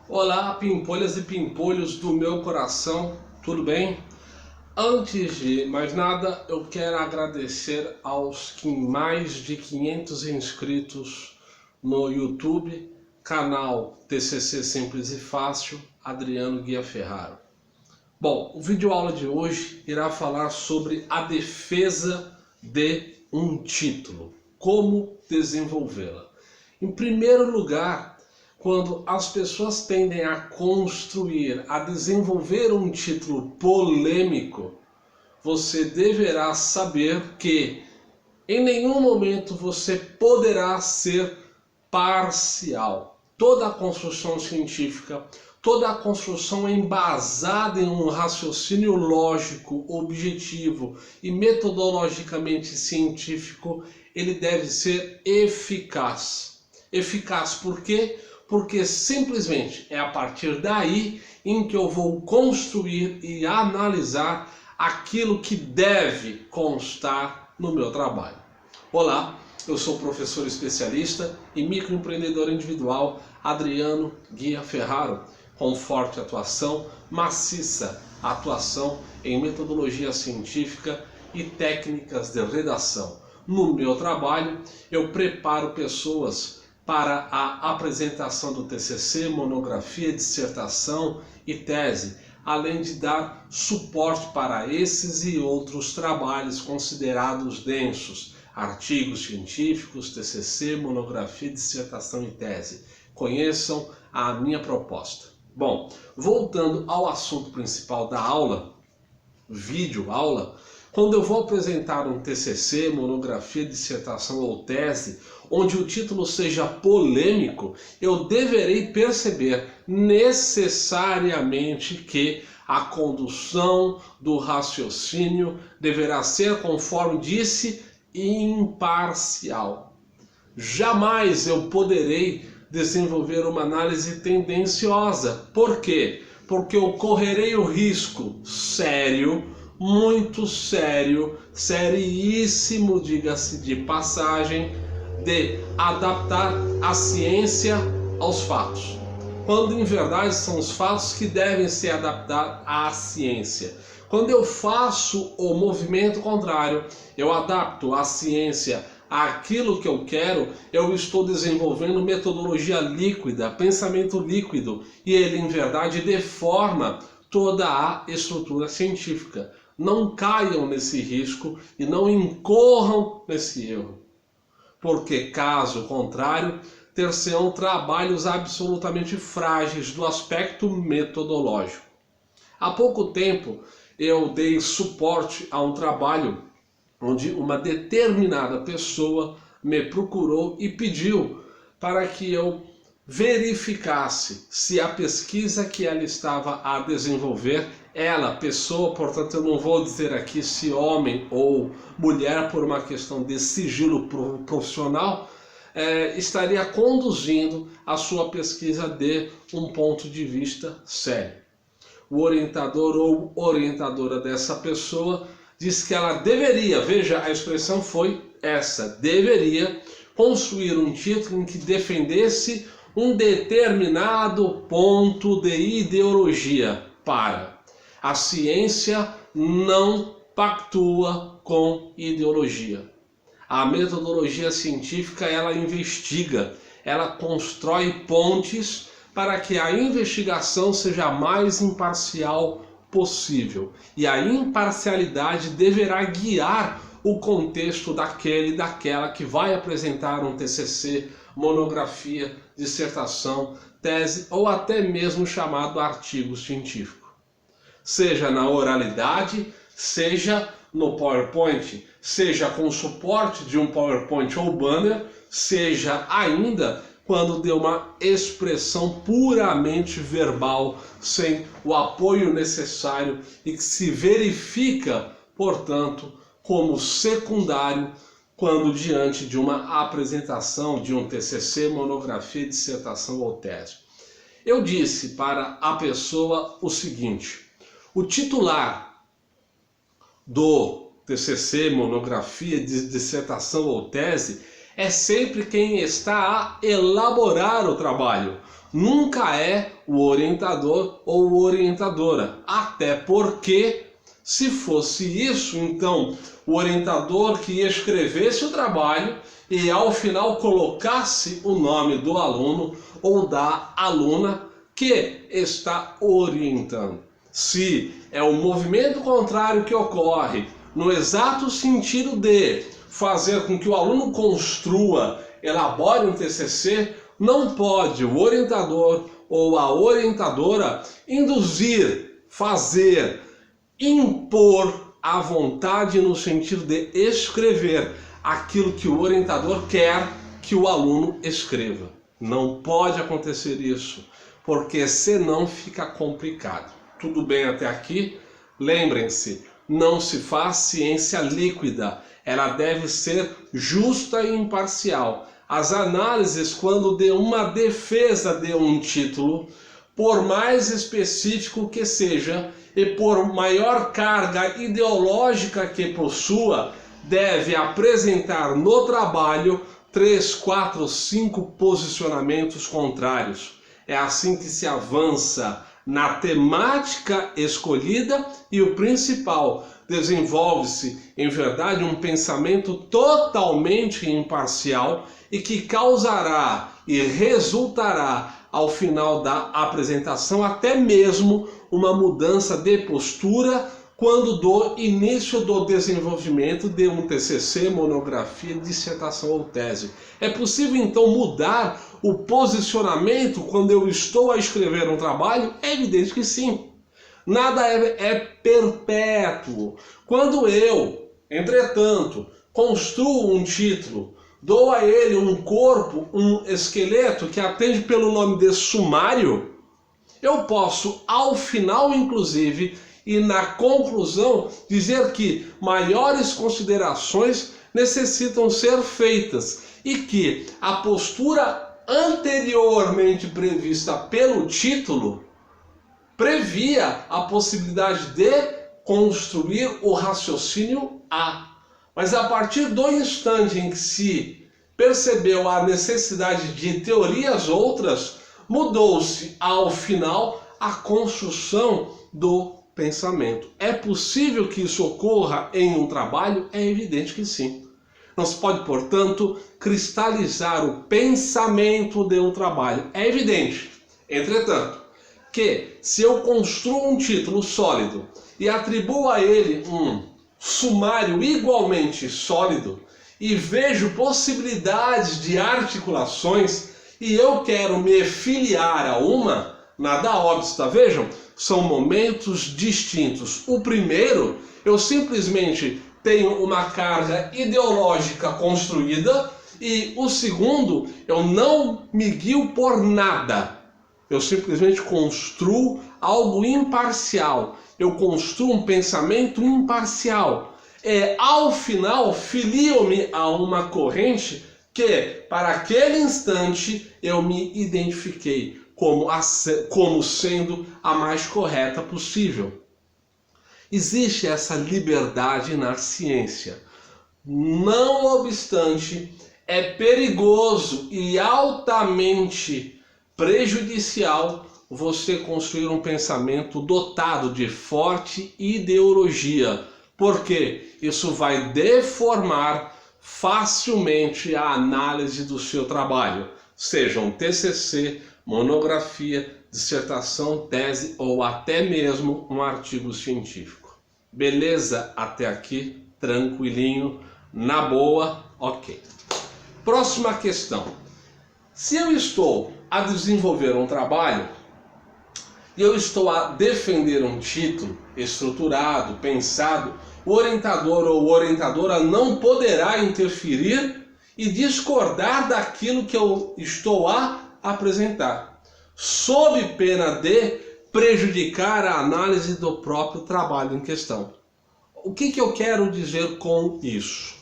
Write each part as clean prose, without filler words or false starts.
Olá, pimpolhas e pimpolhos do meu coração, tudo bem? Antes de mais nada, eu quero agradecer aos mais de 500 inscritos no YouTube, canal TCC Simples e Fácil, Adriano Guia Ferraro. Bom, o vídeo aula de hoje irá falar sobre a defesa de um título, como desenvolvê-la. Em primeiro lugar, quando as pessoas tendem a construir, a desenvolver um título polêmico, você deverá saber que em nenhum momento você poderá ser parcial. Toda a construção científica, toda a construção embasada em um raciocínio lógico, objetivo e metodologicamente científico, ele deve ser eficaz. Eficaz por quê? Porque simplesmente é a partir daí em que eu vou construir e analisar aquilo que deve constar no meu trabalho. Olá, eu sou professor especialista e microempreendedor individual Adriano Guia Ferraro, com forte atuação, maciça atuação em metodologia científica e técnicas de redação. No meu trabalho, eu preparo pessoas para a apresentação do TCC, monografia, dissertação e tese, além de dar suporte para esses e outros trabalhos considerados densos, artigos científicos, TCC, monografia, dissertação e tese. Conheçam a minha proposta. Bom, voltando ao assunto principal da aula, vídeo aula, quando eu vou apresentar um TCC, monografia, dissertação ou tese, onde o título seja polêmico, eu deverei perceber necessariamente que a condução do raciocínio deverá ser, conforme disse, imparcial. Jamais eu poderei desenvolver uma análise tendenciosa. Por quê? Porque eu correrei o risco sério, muito sério, seríssimo, diga-se de passagem, de adaptar a ciência aos fatos, quando em verdade são os fatos que devem ser adaptados à ciência. Quando eu faço o movimento contrário, eu adapto a ciência àquilo que eu quero, eu estou desenvolvendo metodologia líquida, pensamento líquido, e ele em verdade deforma toda a estrutura científica. Não caiam nesse risco e não incorram nesse erro, porque caso contrário, ter-se-ão trabalhos absolutamente frágeis do aspecto metodológico. Há pouco tempo eu dei suporte a um trabalho onde uma determinada pessoa me procurou e pediu para que eu verificasse se a pesquisa que ela estava a desenvolver, ela, pessoa, portanto eu não vou dizer aqui se homem ou mulher por uma questão de sigilo profissional, estaria conduzindo a sua pesquisa de um ponto de vista sério. O orientador ou orientadora dessa pessoa disse que ela deveria, veja, a expressão foi essa, deveria construir um título em que defendesse um determinado ponto de ideologia para a ciência não pactua com ideologia. A metodologia científica, ela investiga, ela constrói pontes para que a investigação seja a mais imparcial possível. E a imparcialidade deverá guiar o contexto daquele e daquela que vai apresentar um TCC, monografia, dissertação, tese ou até mesmo chamado artigo científico. Seja na oralidade, seja no PowerPoint, seja com suporte de um PowerPoint ou banner, seja ainda quando de uma expressão puramente verbal, sem o apoio necessário e que se verifica, portanto, como secundário quando diante de uma apresentação de um TCC, monografia, dissertação ou tese. Eu disse para a pessoa o seguinte: o titular do TCC, monografia, dissertação ou tese é sempre quem está a elaborar o trabalho. nunca é o orientador ou orientadora. Até porque, se fosse isso, então o orientador que escrevesse o trabalho e ao final colocasse o nome do aluno ou da aluna que está orientando. Se é o movimento contrário que ocorre, no exato sentido de fazer com que o aluno construa, elabore um TCC, não pode o orientador ou a orientadora induzir, fazer, impor a vontade no sentido de escrever aquilo que o orientador quer que o aluno escreva. Não pode acontecer isso, porque senão fica complicado. Tudo bem até aqui? Lembrem-se, não se faz ciência líquida. Ela deve ser justa e imparcial. As análises, quando de uma defesa de um título, por mais específico que seja e por maior carga ideológica que possua, deve apresentar no trabalho 3, 4, 5 posicionamentos contrários. É assim que se avança na temática escolhida e o principal, desenvolve-se em verdade um pensamento totalmente imparcial e que causará e resultará ao final da apresentação até mesmo uma mudança de postura quando do início do desenvolvimento de um TCC, monografia, dissertação ou tese. É possível então mudar o posicionamento quando eu estou a escrever um trabalho? É evidente que sim. Nada é perpétuo. Quando eu, entretanto, construo um título, dou a ele um corpo, um esqueleto que atende pelo nome de sumário, eu posso, ao final, inclusive, e na conclusão, dizer que maiores considerações necessitam ser feitas e que a postura anteriormente prevista pelo título previa a possibilidade de construir o raciocínio A. Mas a partir do instante em que se percebeu a necessidade de teorias outras, mudou-se ao final a construção do pensamento. É possível que isso ocorra em um trabalho? É evidente que sim. Não se pode, portanto, cristalizar o pensamento de um trabalho. É evidente, entretanto, que se eu construo um título sólido e atribuo a ele um sumário igualmente sólido e vejo possibilidades de articulações e eu quero me filiar a uma, nada obsta. Vejam, são momentos distintos. O primeiro, eu simplesmente tenho uma carga ideológica construída, e o segundo, eu não me guio por nada. Eu simplesmente construo algo imparcial. Eu construo um pensamento imparcial. Ao final, filio-me a uma corrente que, para aquele instante, eu me identifiquei como sendo a mais correta possível. Existe essa liberdade na ciência. Não obstante, é perigoso e altamente prejudicial você construir um pensamento dotado de forte ideologia, porque isso vai deformar facilmente a análise do seu trabalho, seja um TCC, monografia, dissertação, tese ou até mesmo um artigo científico. Beleza? Até aqui, tranquilinho, na boa, ok. Próxima questão. Se eu estou a desenvolver um trabalho e eu estou a defender um título estruturado, pensado, o orientador ou orientadora não poderá interferir e discordar daquilo que eu estou a apresentar, sob pena de prejudicar a análise do próprio trabalho em questão. O que eu quero dizer com isso?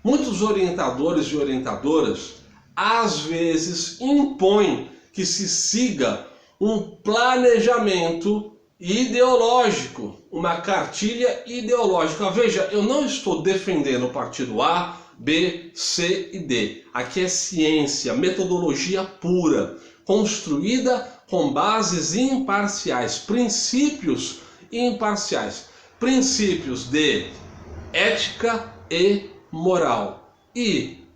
Muitos orientadores e orientadoras às vezes impõem que se siga um planejamento ideológico, uma cartilha ideológica. Veja, eu não estou defendendo o partido A, B, C e D. Aqui é ciência, metodologia pura. construída com bases imparciais, princípios imparciais, princípios de ética e moral e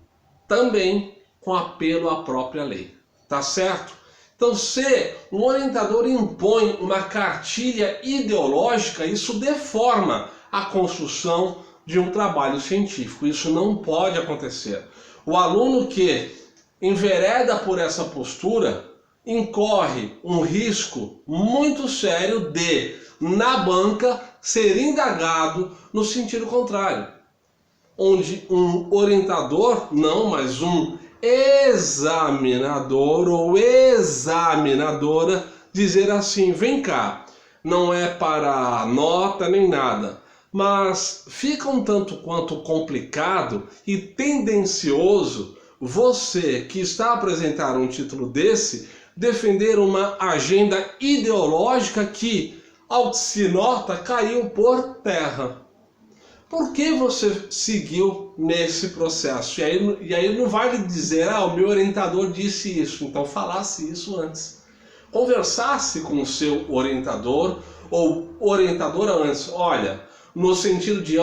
também com apelo à própria lei, tá certo? Então, se um orientador impõe uma cartilha ideológica, isso deforma a construção de um trabalho científico. Isso não pode acontecer. O aluno que envereda por essa postura incorre um risco muito sério de, na banca, ser indagado no sentido contrário, onde um orientador, não, mas um examinador ou examinadora dizer assim: vem cá, não é para nota nem nada, mas fica um tanto quanto complicado e tendencioso você que está a apresentar um título desse defender uma agenda ideológica que, ao que se nota, caiu por terra. Por que você seguiu nesse processo? E aí não vale dizer, o meu orientador disse isso. Então falasse isso antes. Conversasse com o seu orientador ou orientadora antes. Olha, no sentido de,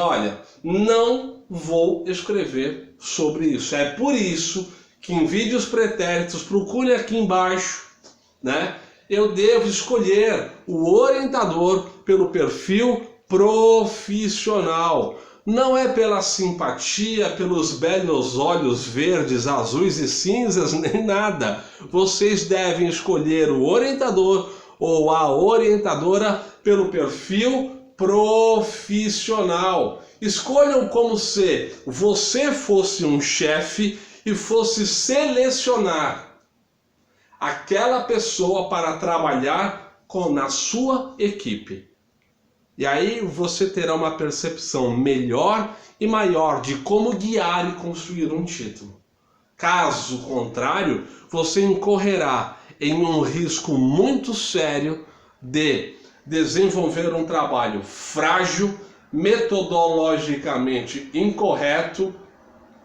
não vou escrever sobre isso. É por isso que em vídeos pretéritos, procure aqui embaixo, né? Eu devo escolher o orientador pelo perfil profissional. Não é pela simpatia, pelos belos olhos verdes, azuis e cinzas, nem nada. Vocês devem escolher o orientador ou a orientadora pelo perfil profissional. Escolham como se você fosse um chefe e fosse selecionar aquela pessoa para trabalhar na sua equipe. E aí você terá uma percepção melhor e maior de como guiar e construir um título. Caso contrário, você incorrerá em um risco muito sério de desenvolver um trabalho frágil, metodologicamente incorreto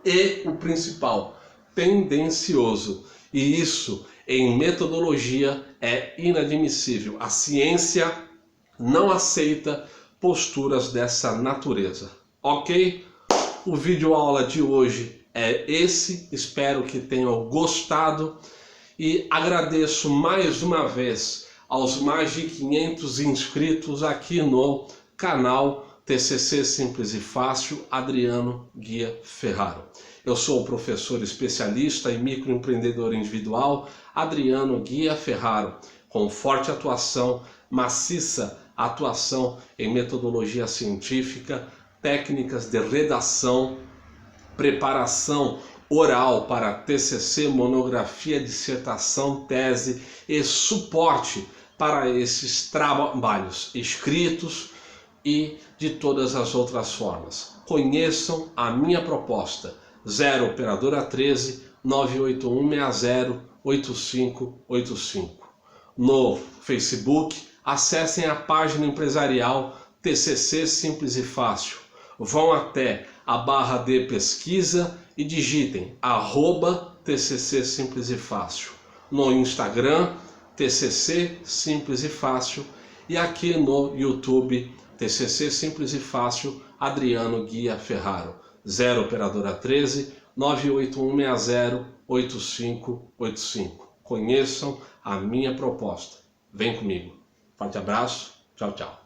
e, o principal, tendencioso. E isso, em metodologia, é inadmissível. A ciência não aceita posturas dessa natureza. Ok? O vídeo aula de hoje é esse. Espero que tenham gostado. E agradeço mais uma vez aos mais de 500 inscritos aqui no canal TCC Simples e Fácil, Adriano Guia Ferraro. Eu sou o professor especialista em microempreendedor individual, Adriano Guia Ferraro, com forte atuação, maciça atuação em metodologia científica, técnicas de redação, preparação oral para TCC, monografia, dissertação, tese e suporte para esses trabalhos escritos e de todas as outras formas. Conheçam a minha proposta 0 operadora 13 98160 8585. No Facebook, acessem a página empresarial TCC Simples e Fácil. Vão até a barra de pesquisa e digitem @TCC Simples e Fácil. No Instagram, TCC Simples e Fácil. E aqui no YouTube, TCC Simples e Fácil, Adriano Guia Ferraro. 0 operadora 13 98160 8585. Conheçam a minha proposta. Vem comigo. Forte abraço. Tchau, tchau.